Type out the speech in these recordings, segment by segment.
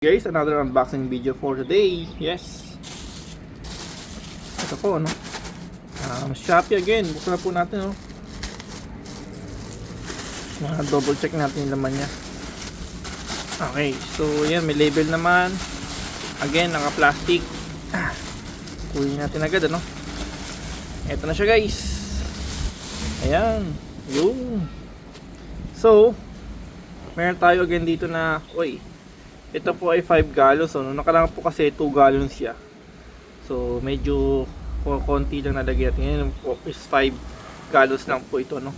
Guys, another unboxing video for today. Yes, ito po, no? Shopee again. Buksan na po natin, no? Double check natin yung laman niya. Okay, so yan, may label naman. Again, naka-plastic. Kunin natin agad, ano? Ito na siya, guys. Ayan, yung. So, meron tayo again dito na, ito po ay 5 gallons. So, nung nakaraan po kasi 2 gallons siya. So, medyo konti lang nalagay natin. Ngayon po is 5 gallons lang po ito, no?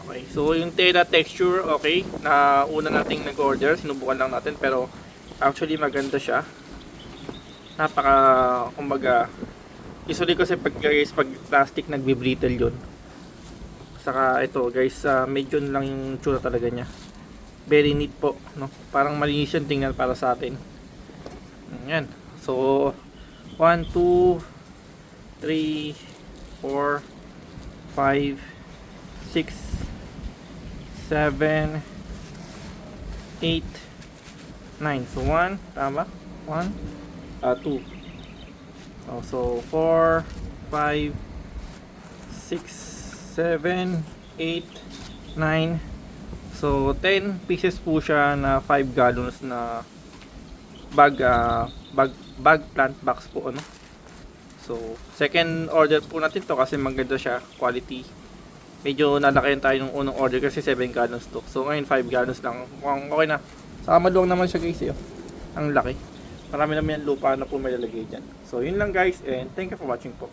Okay. So, yung tela texture, okay. Na una nating nag-order. Sinubukan lang natin. Pero, actually maganda siya. Kumbaga, usually kasi pag plastic nagbe-brittle yun. Saka ito, guys, medyo lang yung tsura talaga niya. Very neat po, no? Parang malinis yung tingnan para sa atin. Ayan. So, 1, 2, 3, 4, 5, 6, 7, 8, 9. So, 1, tama? 1, 2. So, 4, 5, 6, 7, 8, 9. So, 10 pieces po siya na 5 gallons na bag plant box po, ano. So, second order po natin to kasi maganda siya, quality. Medyo nalakayan tayo ng unang order kasi 7 gallons to. So, ngayon 5 gallons lang. Mukhang okay na. Saka maluwang naman siya, guys, ang laki. Marami naman yung lupa na po may lalagay dyan. So, yun lang, guys, and thank you for watching po.